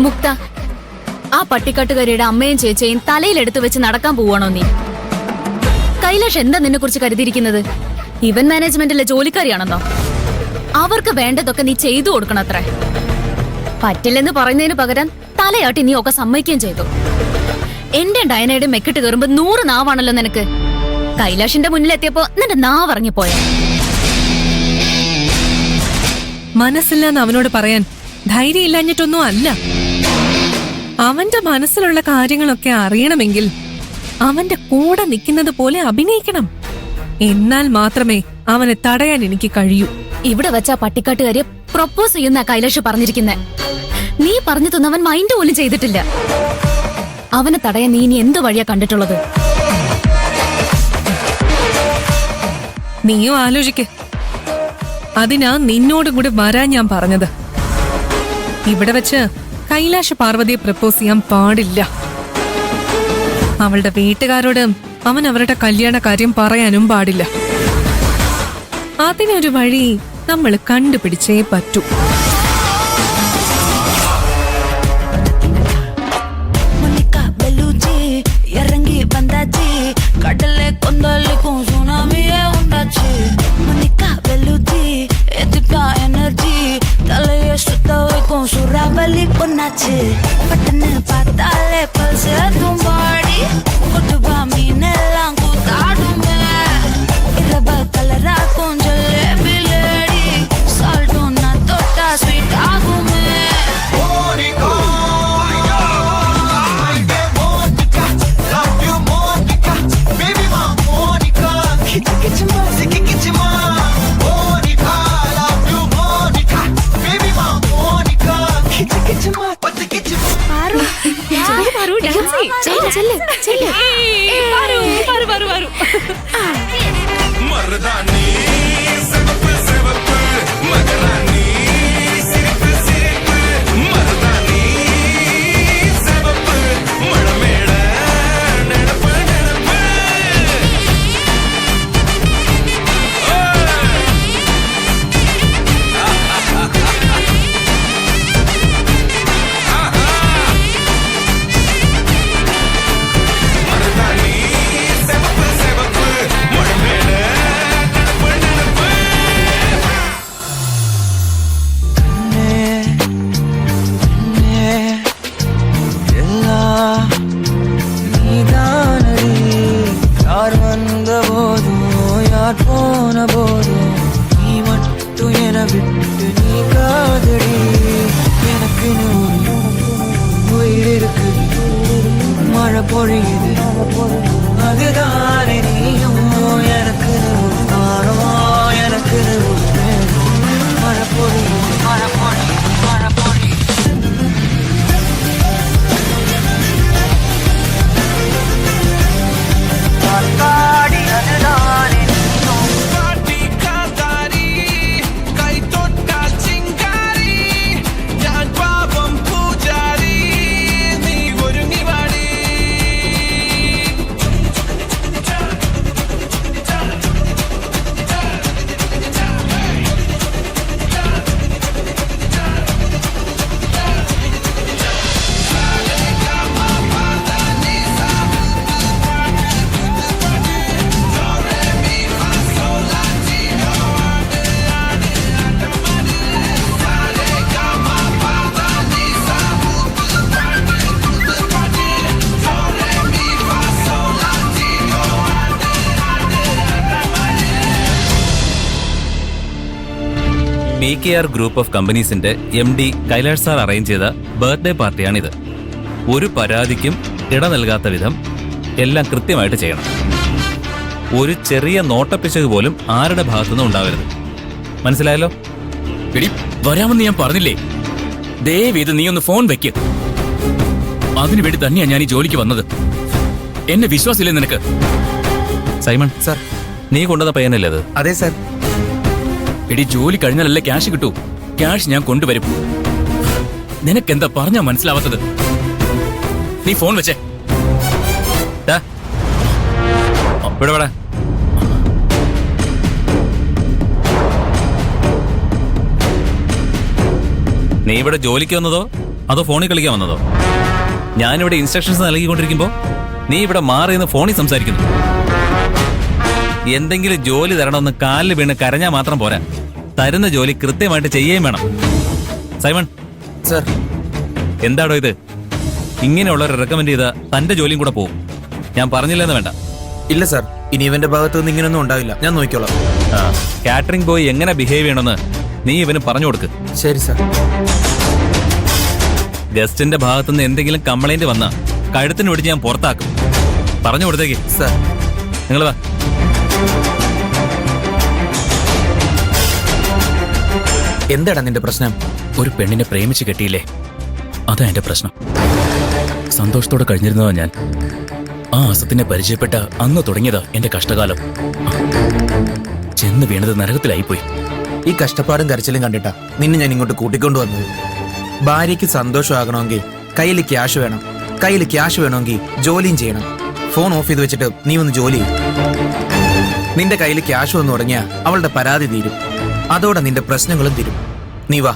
മുക്ത, ആ പട്ടിക്കാട്ടുകാരിയുടെ അമ്മയും ചേച്ചിയും തലയിലെടുത്ത് വെച്ച് നടക്കാൻ പോവാണോ നീ? കൈലാഷ് എന്താ നിന്നെ കുറിച്ച് കരുതിയിരിക്കുന്നത്? ഇവന്റ് മാനേജ്മെന്റിലെ ജോലിക്കാരിയാണെന്നോ? അവർക്ക് വേണ്ടതൊക്കെ നീ ചെയ്തു കൊടുക്കണത്രേ. പറ്റില്ലെന്ന് പറയുന്നതിന് പകരം തലയാട്ടി നീ ഒക്കെ സമ്മതിക്കുകയും ചെയ്തു. എന്റെ ഡയനയുടെ മെക്കിട്ട് കയറുമ്പോ 100 നാവാണല്ലോ നിനക്ക്. കൈലാഷിന്റെ മുന്നിലെത്തിയപ്പോ നിന്റെ നാവറങ്ങിപ്പോയ. മനസ്സില്ലാന്ന് അവനോട് പറയാൻ ധൈര്യം ഇല്ലാഞ്ഞിട്ടൊന്നും അല്ല. അവന്റെ മനസ്സിലുള്ള കാര്യങ്ങളൊക്കെ അറിയണമെങ്കിൽ അവന്റെ കൂടെ നിൽക്കുന്നത് പോലെ അഭിനയിക്കണം. എന്നാൽ മാത്രമേ അവനെ തടയാൻ എനിക്ക് കഴിയൂ. ഇവിടെ വെച്ചാ പട്ടിക്കാട്ടുകാരിയെ പ്രൊപ്പോസ് ചെയ്യുന്ന കൈലാഷ് പറഞ്ഞിരിക്കുന്നെ. നീ പറഞ്ഞു തന്നവൻ മൈൻഡ് പോലും ചെയ്തിട്ടില്ല. അവനെ തടയാൻ നീ ഇനി എന്ത് വഴിയാ കണ്ടിട്ടുള്ളത്? നീയും ആലോചിക്ക്. അതിനാ നിന്നോടും കൂടെ വരാൻ ഞാൻ പറഞ്ഞത്. ഇവിടെ വെച്ച് കൈലാഷ് പാർവതിയെ പ്രപ്പോസ് ചെയ്യാൻ പാടില്ല. അവളുടെ വീട്ടുകാരോട് അവൻ അവരുടെ കല്യാണ കാര്യം പറയാനും പാടില്ല. അതിനൊരു വഴി നമ്മൾ കണ്ടുപിടിച്ചേ പറ്റൂ. கடலே கொந்தளிக்கும் சுனாமியே உண்டாச்சு. மணிக்கா வெல்லுச்சி எதுக்கா எனர்ஜி தலைய சுத்த வைக்கும் சூறாவளி பொண்ணாச்சு. பட்டன்னு பார்த்தாலே பல்ஸ் தும்பாடி கொட்டுவா மீனெல்லாம் கூத்தாடுமே. இரவ கலராக்கும் ஜலேபி லேடி சால்ட்டும் நான் தொட்டா ஸ்வீட் ஆகுமே. BKR ഗ്രൂപ്പ് ഓഫ് കമ്പനീസിന്റെ MD കൈലാഷ് സാർ അറേഞ്ച് ചെയ്ത ബർത്ത്ഡേ പാർട്ടിയാണിത്. ഒരു പരാതിക്കും ഇട നൽകാത്ത വിധം എല്ലാം കൃത്യമായിട്ട് ചെയ്യണം. ഒരു ചെറിയ നോട്ടപ്പിശക് പോലും ആരുടെ ഭാഗത്തുനിന്നും ഉണ്ടാവരുത്. മനസ്സിലായല്ലോ? എടി, വരാമെന്ന് ഞാൻ പറഞ്ഞില്ലേ? ദയവേത് നീ ഒന്ന് ഫോൺ വെക്ക്. അതിനുവേണ്ടി തന്നെയാ ഞാൻ ഈ ജോലിക്ക് വന്നത്. എന്നെ വിശ്വാസമില്ലേ നിനക്ക്? സൈമൺ സാർ, നീ കൊണ്ടുവന്ന പയ്യനല്ലേ അത്? അതെ സാർ. എടി, ജോലി കഴിഞ്ഞാലല്ലേ ക്യാഷ് കിട്ടൂ. ക്യാഷ് ഞാൻ കൊണ്ടുവരും. നിനക്കെന്താ പറഞ്ഞാ മനസ്സിലാവാത്തത്? നീ ഫോൺ വെച്ചേ. ഇവിടെ നീ ഇവിടെ ജോലിക്ക് വന്നതോ അതോ ഫോണിൽ കളിക്കാൻ വന്നതോ? ഞാനിവിടെ ഇൻസ്ട്രക്ഷൻസ് നൽകിക്കൊണ്ടിരിക്കുമ്പോ നീ ഇവിടെ മാറി നിന്ന് ഫോണിൽ സംസാരിക്കുന്നു. എന്തെങ്കിലും ജോലി തരണമെന്ന് കാലിൽ വീണ് കരഞ്ഞാൽ മാത്രം പോരാ, തരുന്ന ജോലി കൃത്യമായിട്ട് ചെയ്യുകയും വേണം. Simon sir. എന്താടോ ഇത്? ഇങ്ങനെയുള്ളവരെ റെക്കമെൻഡ് ചെയ്താൽ തന്റെ ജോലിയും കൂടെ പോകും. ഞാൻ പറഞ്ഞില്ലെന്ന് വേണ്ട. ഇല്ല സർ, ഇനി ഇവന്റെ ഭാഗത്തു നിന്ന് ഇങ്ങനൊന്നും ഉണ്ടാവില്ല. ഞാൻ നോക്കിക്കോളാം. കാറ്ററിംഗ് ബോയ് എങ്ങനെ ബിഹേവ് ചെയ്യണമെന്ന് നീ ഇവന് പറഞ്ഞു കൊടുക്ക്. ശരി സർ. ഗസ്റ്റിന്റെ ഭാഗത്തുനിന്ന് എന്തെങ്കിലും കംപ്ലൈന്റ് വന്നാ കഴുത്തിന് പിടിച്ച് ഞാൻ പുറത്താക്കും. പറഞ്ഞു കൊടുത്തേക്ക്. സർ. നിങ്ങൾ വാ. എന്താടാ നിന്റെ പ്രശ്നം? ഒരു പെണ്ണിനെ പ്രേമിച്ച് കെട്ടിയില്ലേ, അതാ എന്റെ പ്രശ്നം. സന്തോഷത്തോടെ കഴിഞ്ഞിരുന്നതാ ഞാൻ. ആ അസത്തിനെ പരിചയപ്പെട്ട അന്ന് തുടങ്ങിയതാ എന്റെ കഷ്ടകാലം. ചെന്ന് വീണത് നരകത്തിലായിപ്പോയി. ഈ കഷ്ടപ്പാടും കരച്ചിലും കണ്ടിട്ടാ നിന്നെ ഞാൻ ഇങ്ങോട്ട് കൂട്ടിക്കൊണ്ടുവന്നത്. ഭാര്യയ്ക്ക് സന്തോഷമാകണമെങ്കിൽ കയ്യിൽ ക്യാഷ് വേണം. കയ്യിൽ ക്യാഷ് വേണമെങ്കിൽ ജോലിയും ചെയ്യണം. ഫോൺ ഓഫ് ചെയ്ത് വെച്ചിട്ട് നീ ഒന്ന് ജോലി ചെയ്യും. നിന്റെ കയ്യിൽ ക്യാഷ് വന്നു തുടങ്ങിയാ അവളുടെ പരാതി തീരും. അതോടെ നിന്റെ പ്രശ്നങ്ങളും തീരും. നീ വാ.